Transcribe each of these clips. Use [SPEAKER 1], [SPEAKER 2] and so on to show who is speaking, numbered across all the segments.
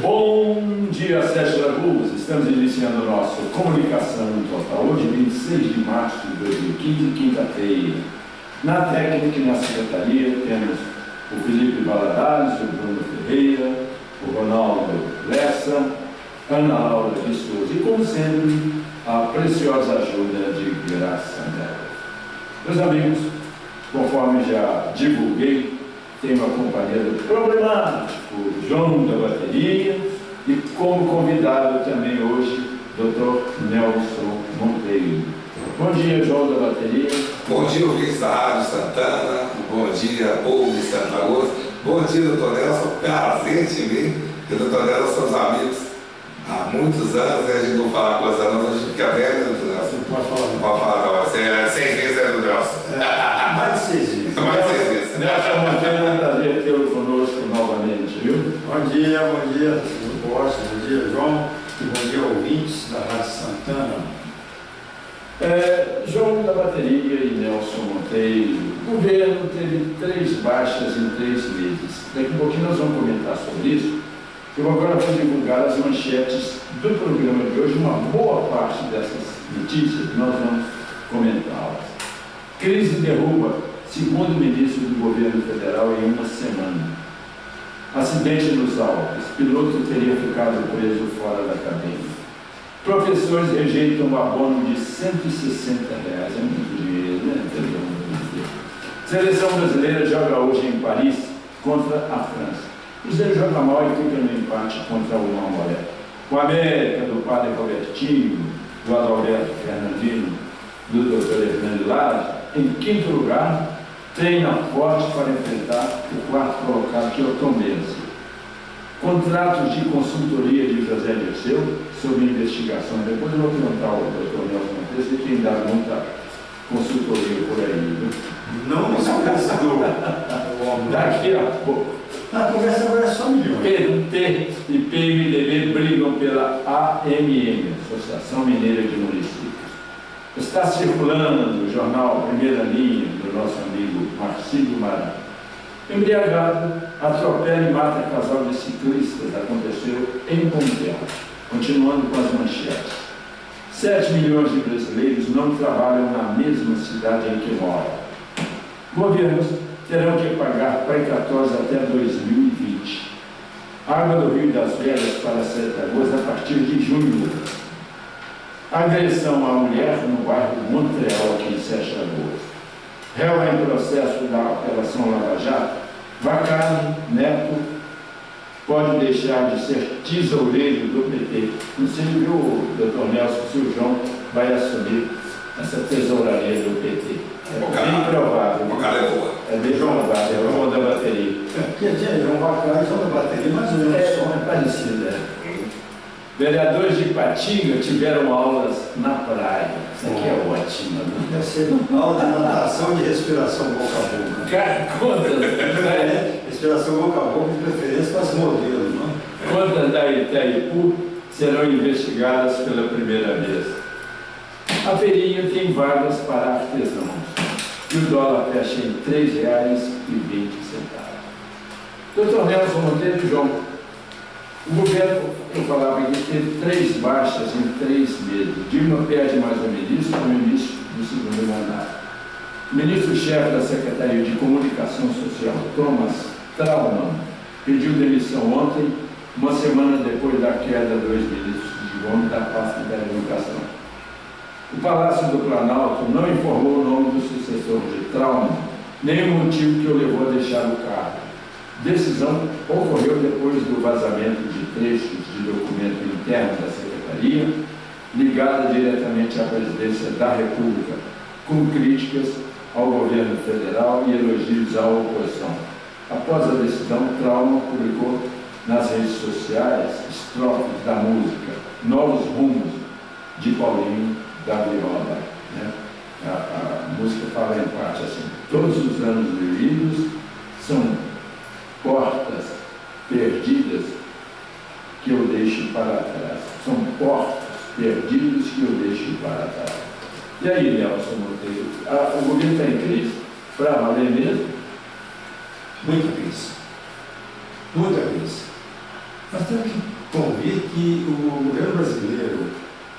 [SPEAKER 1] Bom dia, Sete Lagoas. Estamos iniciando o nosso Comunicação Total. Hoje, 26 de março de 2015, quinta-feira. Na técnica e na secretaria temos o Felipe Valadares, o Bruno Ferreira, o Ronaldo Lessa, Ana Laura de Souza e, como sempre, a preciosa ajuda de Graça Neves. Meus amigos, conforme já divulguei, tenho a companhia do problemático João da Bateria e como convidado também hoje, Dr. Nelson Monteiro. Bom dia, João da Bateria.
[SPEAKER 2] Bom dia, ouvintes da Rádio Santana. Bom dia, povo de Santa Rosa. Bom dia, doutor Nelson. Prazer te ver. Porque, doutor Nelson, somos amigos há muitos anos, a gente não fala coisa não, a gente fica velho, doutor Nelson.
[SPEAKER 3] Você pode falar.
[SPEAKER 2] Não pode falar, não. Você é 6 vezes, né, doutor Nelson?
[SPEAKER 3] Mais de 6 vezes.
[SPEAKER 2] Mais de 6 vezes.
[SPEAKER 1] Nelson Monteiro, é um prazer tê-lo conosco novamente, viu?
[SPEAKER 3] Bom dia, Bosta, bom dia, João, e bom dia, ouvintes da Rádio Santana.
[SPEAKER 1] João da Bateria e Nelson Monteiro. O governo teve 3 baixas em 3 meses. Daqui a pouquinho nós vamos comentar sobre isso. Eu agora vou divulgar as manchetes do programa de hoje. Uma boa parte dessas notícias nós vamos comentá-las. Crise derruba segundo ministro do governo federal em uma semana. Acidente nos Alpes. Piloto teria ficado preso fora da cabine. Professores rejeitam um abono de R$ 160. É muito dinheiro, né? Seleção brasileira joga hoje em Paris contra a França. O Cruzeiro joga mal e fica no empate contra o Mamoré. O América, do padre Robertinho, do Adalberto Fernandino, do Dr. Hernando Lara, em 5º lugar, treina forte para enfrentar o 4º colocado, que é o Tombense. Contratos de consultoria de José Dirceu sobre investigação. Depois eu vou perguntar ao Dr. Nelson Monteiro se tem dado muita consultoria por aí. Viu?
[SPEAKER 3] Não esqueça do homem.
[SPEAKER 1] Daqui a pouco.
[SPEAKER 3] A conversa agora é só milhões.
[SPEAKER 1] PT e PMDB brigam pela AMM, Associação Mineira de Municípios. Está circulando no jornal Primeira Linha do nosso amigo Marcílio Maran. Embriagado, atropela e mata casal de ciclistas. Aconteceu em Pontel. Continuando com as manchetes. 7 milhões de brasileiros não trabalham na mesma cidade em que moram. Governos terão que pagar precatórios até 2020. Água do Rio das Velhas para Sete Lagoas a partir de junho. Agressão à mulher no bairro Montreal, aqui em Sete Lagoas. Réu em processo da Operação Lava Jato, Vacari Neto pode deixar de ser tesoureiro do PT. Não sei, viu, doutor Nelson, se o João vai assumir essa tesouraria do PT. É bem provável.
[SPEAKER 2] O cara é boa.
[SPEAKER 1] É bem provável, é o João da Bateria.
[SPEAKER 3] É um Vacari, João da Bateria, mais ou menos.
[SPEAKER 1] É parecido, Vereadores de Ipatinga tiveram aulas na praia. Isso aqui é ótimo.
[SPEAKER 3] Deve ser aula de natação e de respiração boca a boca.
[SPEAKER 1] Cara,
[SPEAKER 3] Respiração boca a boca, de preferência para as modelos, não?
[SPEAKER 1] Contas da Itaipu serão investigadas pela primeira vez. A feirinha tem vagas para artesãos. E o dólar fecha em R$ 3,20. Doutor Nelson Monteiro e João, o governo, eu falava aqui, teve 3 baixas em 3 meses. Dilma perde mais um ministro no início do segundo mandato. O ministro-chefe da Secretaria de Comunicação Social, Thomas Traumann, pediu demissão ontem, uma semana depois da queda dos ministros de Gomes da pasta da Educação. O Palácio do Planalto não informou o nome do sucessor de Traumann, nem o motivo que o levou a deixar o cargo. Decisão ocorreu depois do vazamento de trechos de documento interno da Secretaria, ligada diretamente à Presidência da República, com críticas ao governo federal e elogios à oposição. Após a decisão, Traumann publicou nas redes sociais estrofes da música Novos Rumos, de Paulinho da Viola. A música fala em parte assim: todos os anos vividos são portas perdidas que eu deixo para trás. São portas perdidas que eu deixo para trás. E aí, Nelson Monteiro, o governo está em crise? Para valer mesmo?
[SPEAKER 3] Muita crise. Muita crise. Nós temos que convir que o governo brasileiro,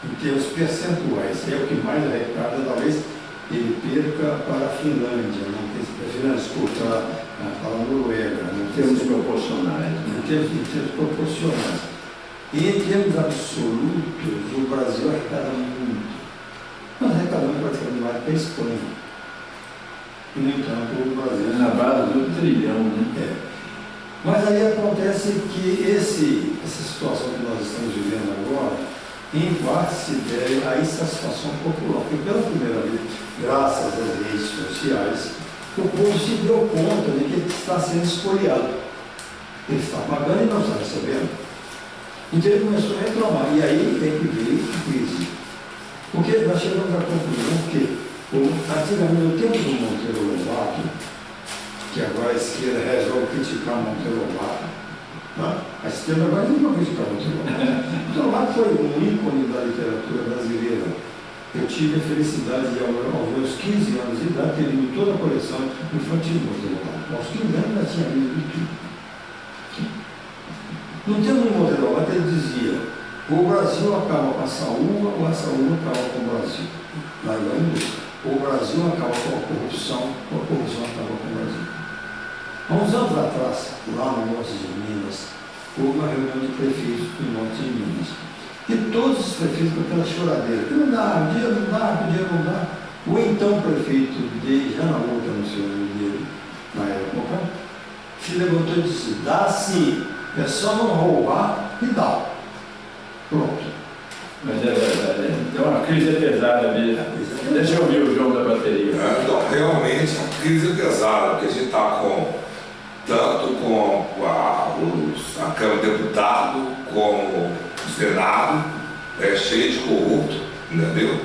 [SPEAKER 3] em termos percentuais, é o que mais arrecada, talvez ele perca para a Finlândia, não desculpa, para a Noruega,
[SPEAKER 1] Em termos proporcionais.
[SPEAKER 3] em termos proporcionais. E em termos absolutos, o Brasil arrecada muito. Nós arrecadamos praticamente mais que a Espanha. E, no entanto, o Brasil...
[SPEAKER 1] Na base do trilhão, né?
[SPEAKER 3] É. Mas aí acontece que essa situação que nós estamos vivendo agora, em parte se deve à insatisfação popular. Porque pela primeira vez, graças às redes sociais, o povo se deu conta de que ele está sendo espoliado. Ele está pagando e não está recebendo. Então ele começou a reclamar. E aí é que veio a crise. Porque nós chegamos à conclusão que, antigamente, no tempo do Monteiro Lobato, que agora a esquerda resolve criticar Monteiro Lobato, né? A esquerda agora não vai criticar Monteiro Lobato. Monteiro Lobato foi um ícone da literatura brasileira. Eu tive a felicidade de, aos meus 15 anos de idade, ter lido toda a coleção infantil do Monteiro Lobato. Aos 15 anos já tinha lido tudo. No tempo do Monteiro Lobato, ele dizia: o Brasil acaba com a saúva ou a saúva acaba com o Brasil. Na indústria. O Brasil acaba com a corrupção ou a corrupção acaba com o Brasil. Há uns anos atrás, lá no norte de Minas, houve uma reunião de prefeitos do norte de Minas. E todos os prefeitos com aquela choradeira, que não dá, o dinheiro não dá, o dinheiro não dá. O então prefeito de Janaú, que eu não sei o nome dele, na época, se levantou e disse: dá sim, é só não roubar e dá. Pronto.
[SPEAKER 1] Mas é verdade, então a crise é pesada mesmo. Deixa eu ouvir o João da bateria.
[SPEAKER 2] Então, realmente, a crise é pesada, porque a gente está tanto com a Câmara de Deputados, como o Senado, cheio de corrupto, entendeu?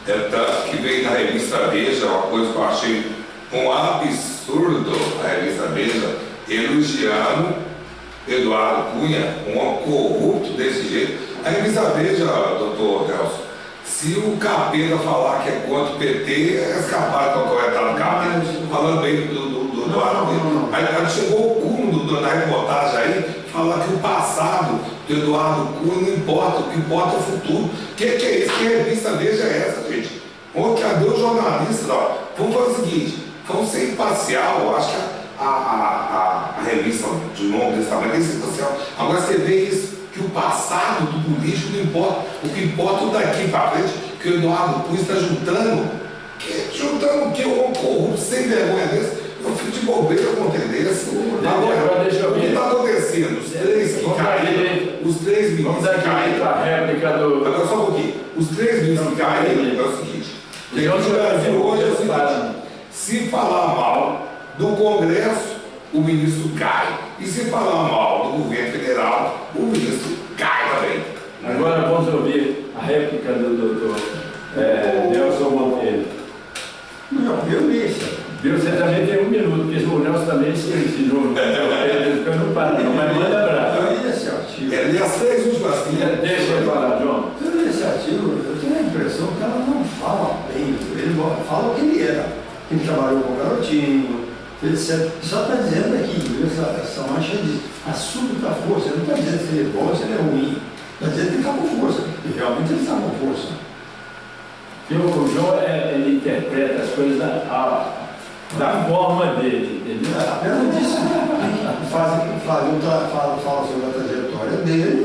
[SPEAKER 2] É tanto que veio na revista Veja, uma coisa que eu achei um absurdo, a revista Veja, elogiando Eduardo Cunha, um corrupto desse jeito. A revista Veja, doutor Nelson, se o Capeta falar que é contra o PT, é capaz de corretar no Capeta, falando bem do Eduardo Cunha. Aí chegou o cúmulo na reportagem aí, falar que o passado do Eduardo Cunha não importa, o que importa é o futuro. Que é isso? Que revista Veja é essa, gente? Cadê os jornalistas? Ó, vamos fazer o seguinte, vamos ser imparcial, eu acho que a revista de Novo Testamento é imparcial. Agora você vê isso, que o passado do político não importa, o que importa é o daqui para frente, que o Eduardo Cunha está juntando o que o corrupto sem vergonha desse, eu fico de bobeira contra desse. Agora,
[SPEAKER 1] deixa eu
[SPEAKER 2] o que
[SPEAKER 1] ver.
[SPEAKER 2] está acontecendo? Os três que caíram, os três ministros que caíram.
[SPEAKER 1] A réplica do.
[SPEAKER 2] Agora só um pouquinho. Os três ministros que caíram é o seguinte: o que o Brasil hoje é o seguinte: se falar mal do Congresso, o ministro cai. E se falar mal do governo federal, o ministro cai também.
[SPEAKER 1] Agora vamos ouvir a réplica do doutor Nelson Monteiro.
[SPEAKER 3] Não, eu deixo.
[SPEAKER 1] Viu? Você também tem 1 minuto, porque o Nelson também se ensinou. Eu não paro, não, mas manda abraço.
[SPEAKER 3] Eu li esse artigo.
[SPEAKER 2] Ele as três últimas linhas.
[SPEAKER 1] Deixa eu falar, João.
[SPEAKER 3] Eu li esse artigo, eu tenho a impressão que ela não fala bem. Ele fala o que ele era. Ele trabalhou com o garotinho, etc. Só está dizendo aqui, essa mancha diz, a súbita força. Ele não está dizendo se ele é bom ou se ele é ruim. Está dizendo que ele está com força. E realmente ele está com força.
[SPEAKER 1] O João, ele interpreta as coisas da forma dele, entendeu?
[SPEAKER 3] Apenas disso, fala sobre a trajetória dele.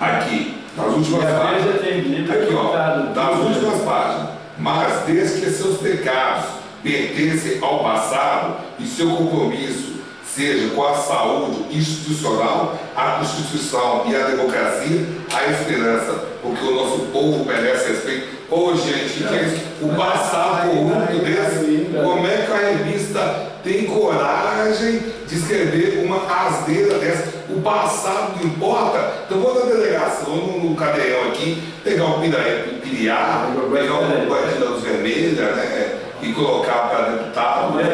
[SPEAKER 2] Aqui, nas últimas páginas. Aqui, ó, nas últimas páginas. Mas desde que seus pecados pertencem ao passado e seu compromisso seja com a saúde institucional, a Constituição e a democracia, a esperança, porque o nosso povo merece respeito. Ô, gente, que é isso? O passado corrupto desse, como é que a revista tem coragem de escrever uma asneira dessa? O passado não importa. Então vou na delegação, no cadeião aqui, pegar o piriá, pegar o bandido dos vermelhos, né? E colocar para deputado.
[SPEAKER 3] Aí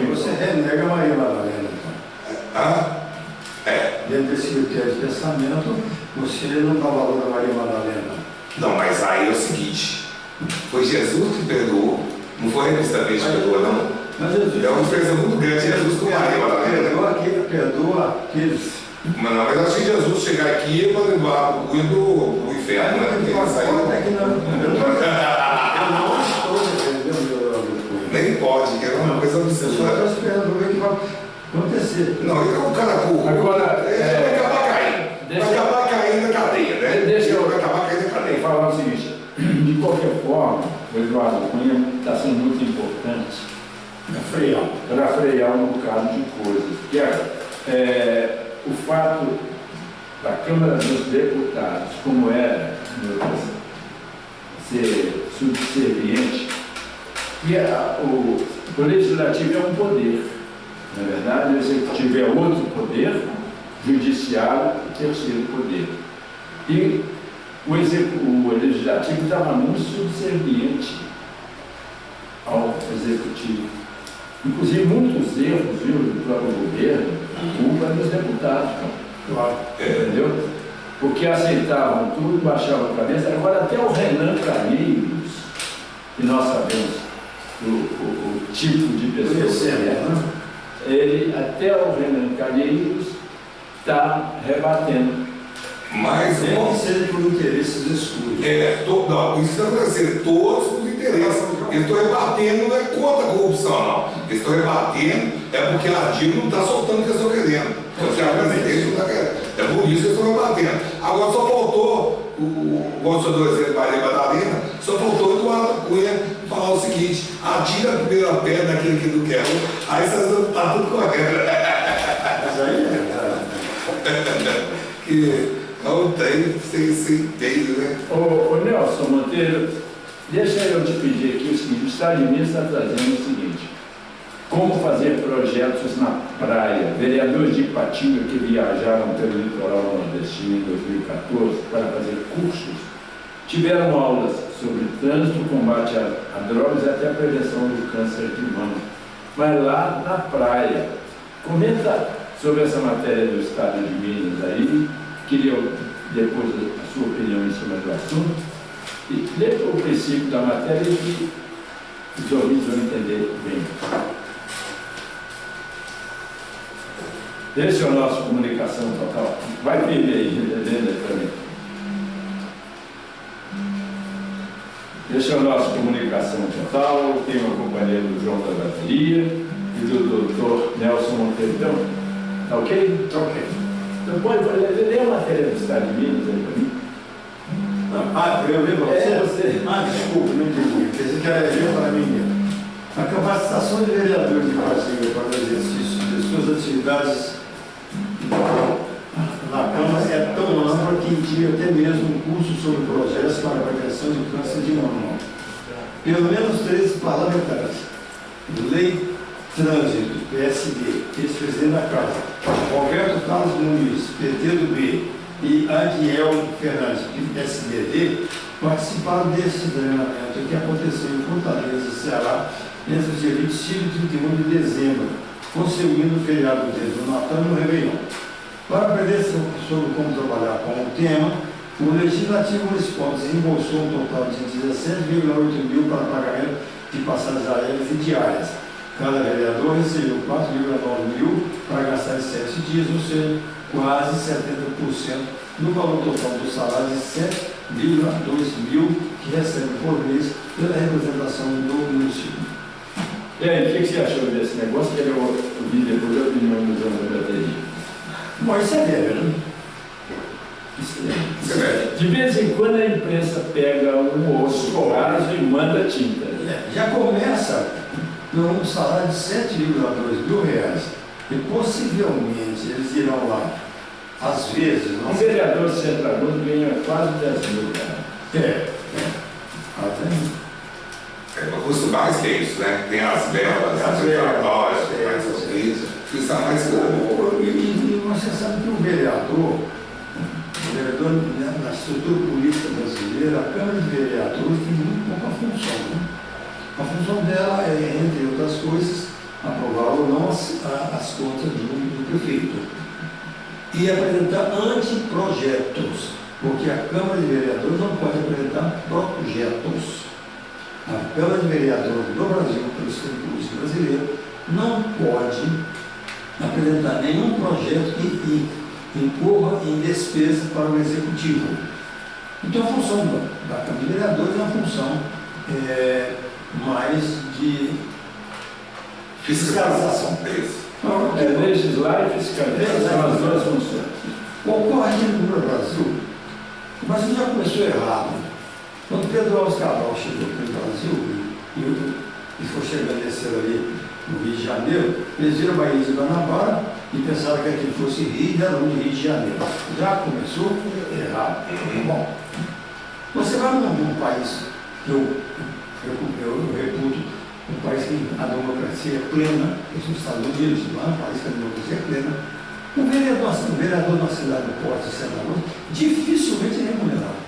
[SPEAKER 3] você renega a Maria Madalena, então. Dentro desse critério de pensamento, você não dá valor a Maria Madalena.
[SPEAKER 2] Não, mas aí é o seguinte, foi Jesus que perdoou, não foi a revista Veja que perdoou, não.
[SPEAKER 3] Mas Jesus,
[SPEAKER 2] é uma diferença muito grande, Jesus com Maria Madalena.
[SPEAKER 3] Perdoa aqueles
[SPEAKER 2] Mas acho que Jesus chegar aqui é para levar o cunho do inferno, né? Porque ele saiu.
[SPEAKER 3] Eu não estou defendendo o
[SPEAKER 2] Nem pode, que é uma coisa
[SPEAKER 3] Eu só
[SPEAKER 2] absurda.
[SPEAKER 3] estou esperando ver o que vai acontecer.
[SPEAKER 2] Não, ele é um cara burro.
[SPEAKER 1] Agora,
[SPEAKER 2] Ele vai acabar caindo.
[SPEAKER 1] deixa-
[SPEAKER 2] Vai acabar caindo na cadeia, né?
[SPEAKER 1] Deixa eu-
[SPEAKER 2] Ele vai acabar caindo na
[SPEAKER 1] Tem que
[SPEAKER 2] cadeia.
[SPEAKER 1] falar o seguinte, de qualquer forma, o Eduardo Cunha está sendo muito importante para frear um bocado de coisas. Que o fato da Câmara dos Deputados, como era, ser subserviente, que o Legislativo é um poder. Na verdade, o Executivo é outro poder, Judiciário e terceiro poder. E o Legislativo estava muito subserviente ao Executivo. Inclusive, muitos erros, viu, do próprio governo, culpa dos deputados,
[SPEAKER 3] Claro.
[SPEAKER 1] entendeu? Porque aceitavam tudo, baixavam a cabeça. Agora, até o Renan Calheiros, que nós sabemos o tipo de pessoa que
[SPEAKER 3] Conhecemos,
[SPEAKER 1] é,
[SPEAKER 3] né?
[SPEAKER 1] ele, até o Renan Calheiros, está rebatendo.
[SPEAKER 2] Mas,
[SPEAKER 3] Nem
[SPEAKER 2] bom,
[SPEAKER 3] que seja por interesses escuros.
[SPEAKER 2] não, isso está acontecendo, todos os interesses. Eles estão rebatendo, não é contra a corrupção, não. Eles estão rebatendo, é porque a Dilma não está soltando o que eles estão querendo. Porque a presidente não está querendo. É por isso que eles estão rebatendo. Agora só faltou, o senhor exemplo Maria Madalena, só faltou o Eduardo Cunha falar o seguinte: atira a primeira pedra daquele que não quer, aí está tudo correto.
[SPEAKER 3] Mas aí é verdade.
[SPEAKER 2] Que não tem sem entende, né?
[SPEAKER 1] Ô Nelson Monteiro, deixa eu te pedir aqui o seguinte: o Estado de Minas está trazendo o seguinte: como fazer projetos na praia. Vereadores de Ipatinga que viajaram pelo litoral nordestino em 2014 para fazer cursos, tiveram aulas sobre trânsito, combate a drogas e até a prevenção do câncer de mama. Mas lá na praia, comenta sobre essa matéria do Estado de Minas aí, queria depois a sua opinião em cima do assunto, e lê o princípio da matéria que os ouvintes vão entender bem. Esse é o nosso Comunicação Total. Vai vir aí, lendo também. Esse é o nosso Comunicação Total. Eu tenho a companhia do João da Bateria e do Dr. Nelson Monteiro. Então, tá ok?
[SPEAKER 3] Tá ok.
[SPEAKER 1] Então pode ler a matéria do Estado de Minas aí para mim.
[SPEAKER 3] Eu levo para você?
[SPEAKER 1] Você.
[SPEAKER 3] Desculpa, não entendi. Pensei que era eu para mim mesmo. A capacitação de vereadores de Brasília para o exercício de suas atividades na Câmara é tão ampla que inclui até mesmo um curso sobre projetos para a prevenção de câncer de mama. Pelo menos 13 parlamentares. Lei Trânsito, PSD, ex-presidente da Casa, Roberto Carlos Muniz, PT do B, e Adiel Fernandes, PSDB, participaram desse treinamento que aconteceu em Fortaleza, Ceará, entre os dias 25 e 31 de dezembro, conseguindo o feriado do Natal e no Réveillon. Para aprender sobre como trabalhar com o tema, o Legislativo Municipal desembolsou um total de 17,8 mil para pagamento de passagens aéreas e diárias. Cada vereador recebeu 4,9 mil para gastar em 7 dias, ou seja, quase 70% do valor total do salário de 7,2 mil que recebe por mês pela representação do município.
[SPEAKER 1] E aí, o que você achou desse negócio? Que eu ouvi depois a opinião do João da Bateria.
[SPEAKER 3] Bom, isso é velho, né?
[SPEAKER 2] Isso é velho.
[SPEAKER 1] De vez em quando a imprensa pega um osso caso e manda tinta.
[SPEAKER 3] Já começa num salário de 7,2 mil reais e possivelmente eles irão lá, às vezes,
[SPEAKER 1] Um
[SPEAKER 3] não
[SPEAKER 1] vereador centralmente ganha quase 10 mil, cara.
[SPEAKER 3] Até
[SPEAKER 2] O custo mais que isso, né? Tem as velas,
[SPEAKER 3] As
[SPEAKER 2] as
[SPEAKER 3] velas,
[SPEAKER 2] velas,
[SPEAKER 3] é,
[SPEAKER 2] essas coisas. Isso está mais caro.
[SPEAKER 3] E você sabe que o vereador, na estrutura política brasileira, a Câmara de Vereadores tem muito pouca função. Né? A função dela é, entre outras coisas, aprovar ou não as contas do prefeito e apresentar anteprojetos, porque a Câmara de Vereadores não pode apresentar projetos. A Câmara de Vereadores do Brasil, pelo sistema político brasileiro, não pode apresentar nenhum projeto e incorra em despesa para o Executivo. Então, a função da Câmara de Vereadores é uma função mais de fiscalização.
[SPEAKER 1] Não, é legislar e fiscalizar, são as duas funções.
[SPEAKER 3] Ocorre aqui no Brasil, o Brasil já começou errado. Quando Pedro Álvares Cabral chegou aqui no Brasil e foi chegando esse ali no Rio de Janeiro, eles viram a Baía de Guanabara e pensaram que aqui fosse Rio e deram de Rio de Janeiro. Já começou errado. Bom, você vai num país que eu reputo, um país que a democracia é plena, que são os Estados Unidos, lá é um país que a democracia é plena. Um vereador da cidade do Porto de Santa Luz dificilmente é remunerado.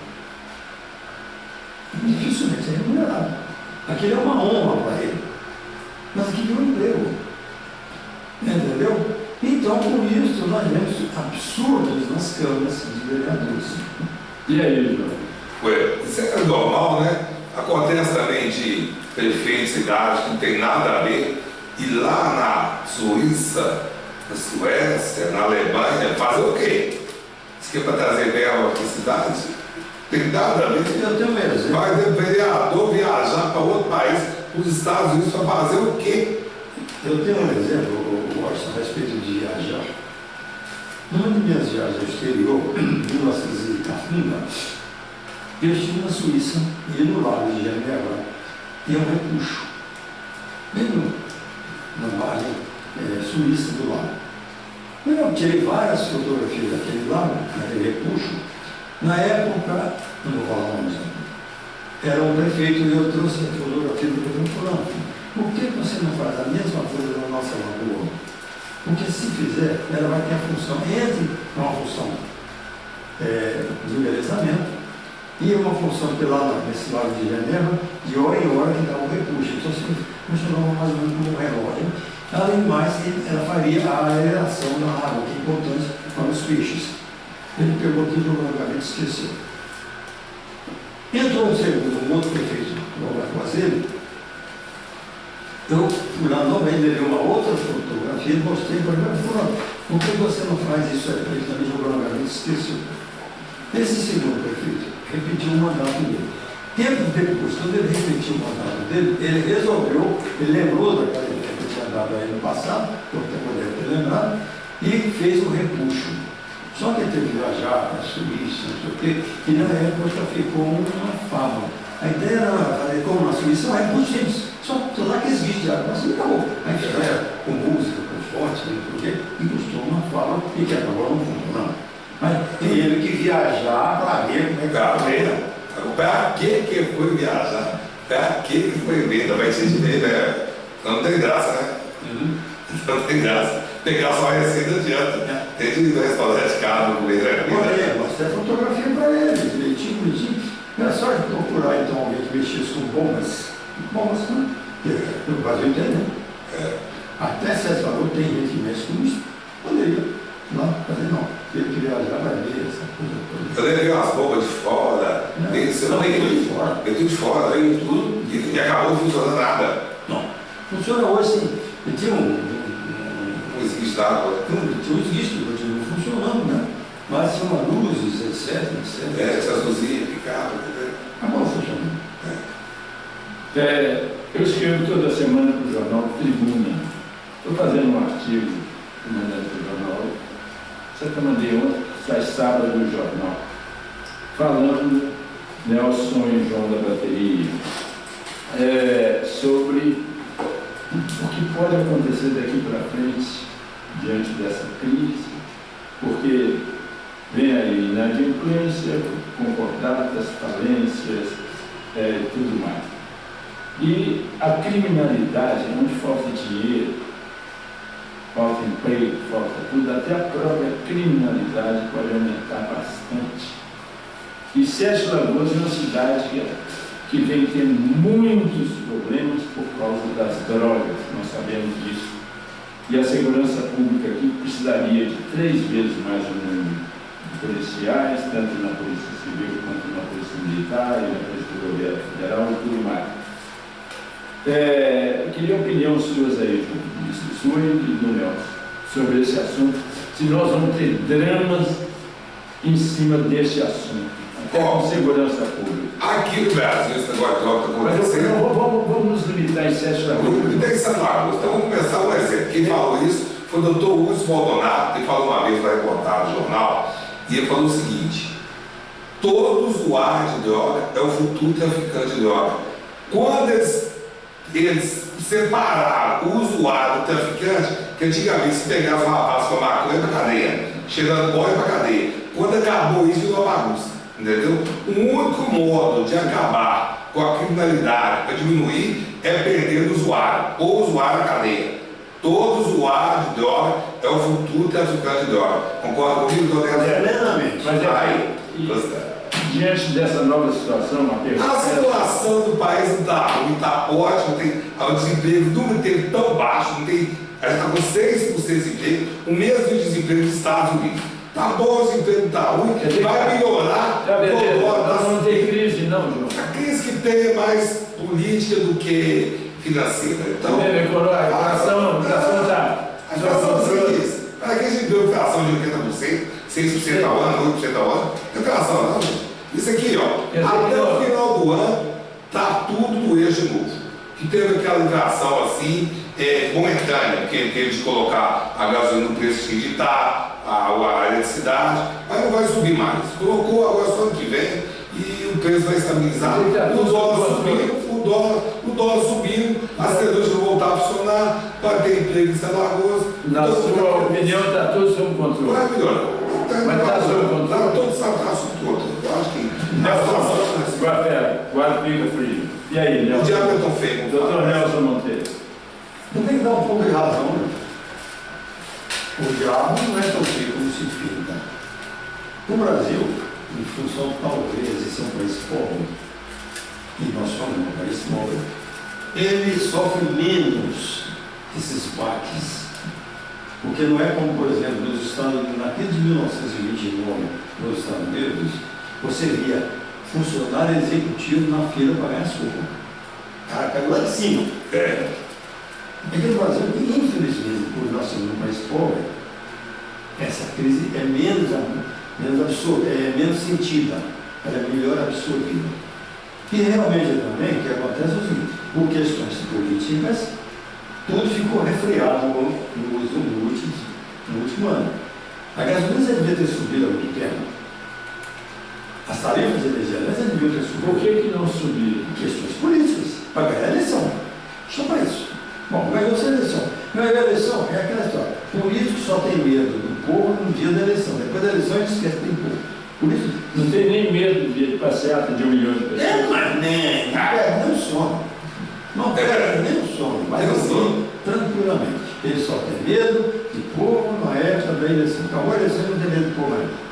[SPEAKER 3] Dificilmente é remunerado. Aquilo é uma honra para ele. Mas aquilo é um emprego. Entendeu? Então, com isso, nós vemos absurdos nas câmaras de vereadores.
[SPEAKER 1] E aí, João?
[SPEAKER 2] Isso é normal, né? Acontece também de prefeitos de cidades que não tem nada a ver. E lá na Suíça, na Suécia, na Alemanha, fazer o quê? Isso aqui é para trazer verba para a cidade? Tem nada a ver.
[SPEAKER 3] Eu tenho um exemplo.
[SPEAKER 2] Vai o vereador viajar para outro país, os Estados Unidos, para fazer o quê?
[SPEAKER 3] Eu tenho um exemplo, Washington, a respeito de viajar. Numa de minhas viagens ao exterior, em 1940, eu estive na Suíça e no Lago de Genebra tem um repuxo, bem na margem suíça do lago. Eu tirei várias fotografias daquele lago, daquele repuxo. Na época, não vou falar o nome, era um prefeito e eu trouxe a fotografia do prefeito falando: por que você não faz a mesma coisa na nossa lagoa? Porque se fizer, ela vai ter a função, entre uma função de embelezamento e uma função que lá nesse lago de Genebra, de hora em hora que dá um repuxo. Então, se funcionava mais ou menos como um relógio. Além do mais, ela faria a aeração da água, que é importante para os peixes. Ele pegou tudo e jogou na gaveta e esqueceu. Entrou um outro prefeito logo após ele. Eu fui lá novamente, levei uma outra fotografia e mostrei para ele: fulano, por que você não faz isso aí? Ele também jogou na gaveta e esqueceu. Esse segundo prefeito repetiu o mandato dele. Tempo depois, quando ele repetiu o mandato dele, ele resolveu, ele lembrou daquela ideia que tinha dado aí no passado, porque deve ter lembrado, e fez o repuxo. Só que ele teve que viajar para a Suíça, não sei o quê, e na época ficou uma fama. A ideia era fazer como na Suíça, um repuxo simples, só lá que existe de água, assim acabou. Aí fizeram com música, com fontes, não sei o quê, e custou uma fama e que acabou não funcionando. Mas teve que viajar para ver como é que
[SPEAKER 2] Tá. Para que foi viajar? Para que foi ver? Vai ser de ver, né? Não tem graça, né? Não tem graça. Pegar só a receita adianta. Tem de ir no restaurante caro, comer
[SPEAKER 3] olha, mostrei a fotografia para ele, direitinho, bonitinho. Era só procurar então alguém que mexesse com bombas. Bombas, né? No Brasil tem, né? Até certo valor tem gente que mexe com isso. Poderia. Não, fazer não. Teve que viajar para ver essa coisa toda.
[SPEAKER 2] Eu levei umas bombas de fora,
[SPEAKER 3] Não,
[SPEAKER 2] tem
[SPEAKER 3] tudo de fora.
[SPEAKER 2] Eu tudo de fora, aí tudo, e acabou não funcionando nada.
[SPEAKER 3] Não. Funciona hoje sim. E tinha
[SPEAKER 2] Não existe nada.
[SPEAKER 3] tinha um esguicho, continua funcionando, né? Mas tinha uma luzes, etc.
[SPEAKER 2] Essas luzinhas ficavam.
[SPEAKER 3] Acabou funcionando.
[SPEAKER 1] Eu escrevo toda semana para o jornal Tribuna. Estou fazendo um artigo mandando para o jornal. Você mandei ontem, sai sábado no jornal, falando, Nelson e João da Bateria, sobre o que pode acontecer daqui para frente diante dessa crise, porque vem aí inadimplência, concordatas, falências, tudo mais. E a criminalidade, onde falta dinheiro, falta emprego, falta tudo, até a própria criminalidade pode aumentar bastante. E Sete Lagoas é uma cidade que vem tendo muitos problemas por causa das drogas, nós sabemos disso. E a segurança pública aqui precisaria de 3 vezes mais o número de policiais, tanto na Polícia Civil quanto na Polícia Militar e na Polícia do Governo Federal e tudo mais. Queria opinião suas aí, sua e do Nelson, sobre esse assunto. se nós vamos ter dramas em cima deste assunto, até com segurança pública.
[SPEAKER 2] Aqui no Brasil, esse negócio de droga está
[SPEAKER 1] Mas
[SPEAKER 2] acontecendo.
[SPEAKER 1] vamos nos limitar em 7 de agosto.
[SPEAKER 2] Tem Santa Lagoa. Então vamos começar um exemplo. Quem falou isso foi o doutor Uso Maldonado, que falou uma vez na reportagem do jornal, e ele falou o seguinte: todo usuário de droga é o futuro traficante de droga. Quando eles separaram o usuário do traficante, que antigamente se pegava um rapaz com maconha para cadeia, cheirando boia para cadeia. Quando acabou isso, virou bagunça. Entendeu? O único modo de acabar com a criminalidade, para diminuir, é perder o usuário, ou o usuário na cadeia. Todo usuário de droga é o futuro traficante de droga. Concorda comigo, doutor?
[SPEAKER 3] Plenamente.
[SPEAKER 1] Mas
[SPEAKER 2] Aí,
[SPEAKER 1] diante dessa nova situação, Matheus,
[SPEAKER 2] a situação do país não está ruim, está ótimo, o desemprego nunca teve tão baixo, a gente está com 6% de desemprego, o mesmo desemprego dos Estados Unidos. Está bom, o desemprego está ruim, vai melhorar.
[SPEAKER 1] não tem crise não, João.
[SPEAKER 2] A crise que tem é mais política do que financeira. Então,
[SPEAKER 1] A inflação está...
[SPEAKER 2] a inflação é isso. Para que a gente vê a inflação de 80%, 6% ao ano, 8% ao ano, não é inflação não, gente. Isso aqui, ó, até o final do ano, está tudo no eixo de novo. Que teve aquela inflação assim, momentânea, que teve de colocar a gasolina no preço que está, a eletricidade, mas não vai subir mais. Colocou agora só ano que vem e o preço vai estabilizar. O dólar subindo, o dólar subindo, as cidades vão voltar a funcionar, vai ter emprego em Santa Lagoa.
[SPEAKER 1] Na sua opinião, está tudo sob controle.
[SPEAKER 2] Vai melhorar.
[SPEAKER 1] Mas está sob controle.
[SPEAKER 2] Está todo sob controle. Eu acho que
[SPEAKER 1] Guarda fica frio. E aí,
[SPEAKER 2] o
[SPEAKER 1] Nelson?
[SPEAKER 2] diabo é tão feio.
[SPEAKER 1] Doutor Nelson Monteiro.
[SPEAKER 3] Eu tenho que dar um pouco de razão. Né? O diabo não é tão feio como se pinta. O Brasil, em função talvez de ser um país pobre, e nós somos um país pobre, ele sofre menos esses baques. Porque não é como, por exemplo, nos Estados Unidos, naquele de 1929, nos Estados Unidos, você via funcionário executivo na fila para ganhar sopa. O cara caiu lá de cima. Aqui no Brasil, infelizmente, por nós sermos um país pobre, essa crise é menos sentida, ela é melhor absorvida. E realmente também o que acontece é o seguinte: por questões políticas, tudo ficou refreado no último ano. A gasolina já devia ter subido há muito tempo. As tarifas de energia já deviam ter subido.
[SPEAKER 1] Por que não subiram?
[SPEAKER 3] Questões políticas, para ganhar a eleição. Só para isso. Bom, ganhou-se a eleição. Ganhou a eleição, é aquela história. Político só tem medo do povo no dia da eleição. Depois da eleição, ele esquece que tem povo. Por isso,
[SPEAKER 1] não tem nem medo de passeata de 1 milhão de pessoas.
[SPEAKER 3] Mas nem perde nem o sono. Não perde nem o sono. Mas assim, tranquilamente. Ele só tem medo de povo na época da eleição. Acabou a eleição, ele não tem medo de povo ainda.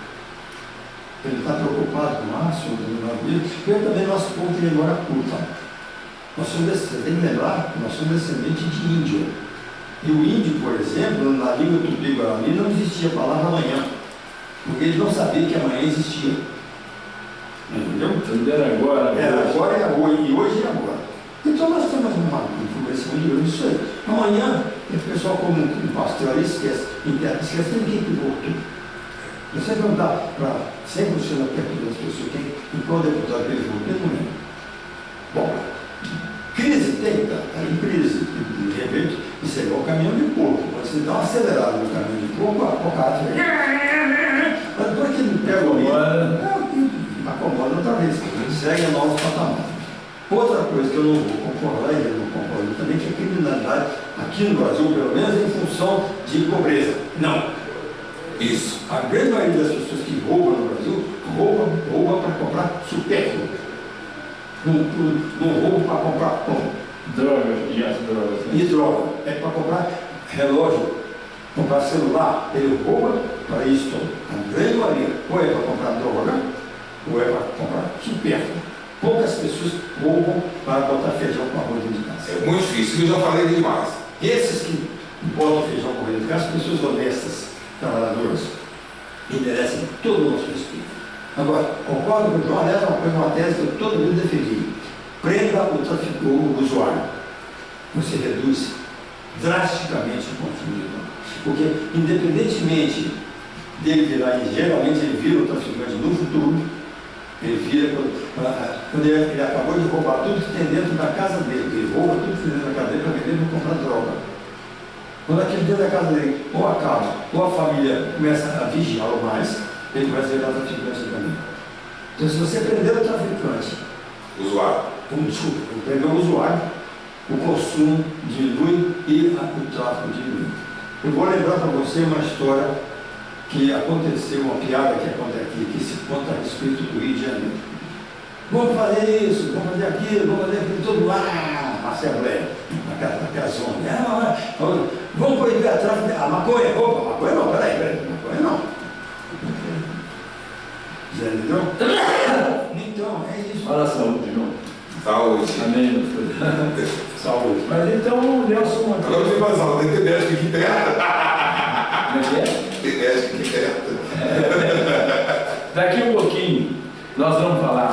[SPEAKER 3] Ele está preocupado com o máximo do navio, porque também nosso povo tem memória curta. Você tem que lembrar que nós somos descendentes de índio. E o índio, por exemplo, na língua tupi-guarani não existia a palavra amanhã, porque ele não sabia que amanhã existia. Entendeu?
[SPEAKER 1] Tudo era agora.
[SPEAKER 3] Era agora e hoje, e hoje e agora. Então nós temos uma influência muito grande nisso aí. Amanhã, o pessoal como um pastor ali esquece, esquece ninguém que voltou. Você perguntar para 100% da pergunta das pessoas em qual deputado eles votam, eu não lembro. Bom, crise tem, tá em crise. De repente, isso é igual o caminhão de porco. Quando você dá uma acelerada no caminhão de porco, a cara vem. Mas depois que ele pega o livro, acomoda outra vez, segue a novos patamares. Outra coisa que eu não vou concordar, e eu não concordo também, que a criminalidade aqui no Brasil, pelo menos, é em função de pobreza. Não.
[SPEAKER 2] Isso.
[SPEAKER 3] A grande maioria das pessoas que roubam no Brasil, rouba para comprar supérfluo. Não rouba para comprar pão.
[SPEAKER 1] Drogas, e as drogas.
[SPEAKER 3] E droga. É para comprar relógio, comprar celular. Ele rouba para isso. A grande maioria, ou é para comprar droga, ou é para comprar supérfluo. Poucas pessoas roubam para botar feijão com arroz dentro de casa.
[SPEAKER 2] É muito difícil, eu já falei demais.
[SPEAKER 3] Esses que botam feijão com arroz dentro de casa, pessoas honestas, trabalhadoras, que merecem todo o nosso respeito. Agora, concordo com o João, aliás, uma tese que eu toda vez defendi. Prenda o usuário. Você reduz drasticamente o consumo de droga. Porque, independentemente dele virar, e geralmente ele vira o traficante no futuro, ele vira quando ele acabou de roubar tudo que tem dentro da casa dele, ele rouba tudo que tem dentro da casa dele para vender e comprar droga. Quando aquele dentro da casa dele, ou acaba, ou a família começa a vigiá-lo mais, ele começa a virar traficante também. Então, se você prender o traficante, prender o usuário, o consumo diminui e o tráfico diminui. Eu vou lembrar para você uma história que aconteceu, uma piada que acontece aqui, que se conta a respeito do Rio de Janeiro. Vamos fazer isso, vamos fazer aquilo, tudo lá, na Assembleia, naquela zona. Vamos proibir a tráfico, a maconha, opa, maconha não, peraí, maconha não. Já entendeu? Então, é isso.
[SPEAKER 1] Fala saúde, João.
[SPEAKER 2] Saúde.
[SPEAKER 1] Amém, doutor.
[SPEAKER 3] Saúde.
[SPEAKER 1] Mas então o Nelson...
[SPEAKER 2] Agora eu tenho mais saúde, tem médico aqui perto.
[SPEAKER 1] Como é que é?
[SPEAKER 2] Tem médico aqui perto.
[SPEAKER 1] Daqui um pouquinho nós vamos falar,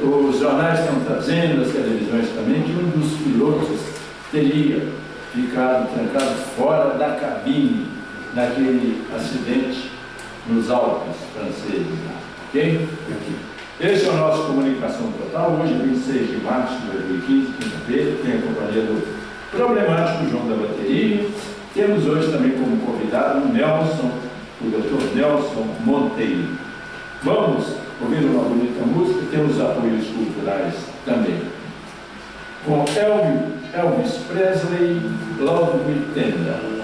[SPEAKER 1] os jornais estão trazendo, as televisões também, que um dos pilotos teria ficado trancado fora da cabine naquele acidente nos Alpes franceses, ok? Esse é o nosso Comunicação Total, hoje 26 de março de 2015, quinta-feira, tem a companhia do problemático João da Bateria. Temos hoje também como convidado o Nelson, o Dr. Nelson Monteiro. Vamos ouvir uma bonita música, temos apoios culturais também. Com Elvis Presley, Love Me Tender.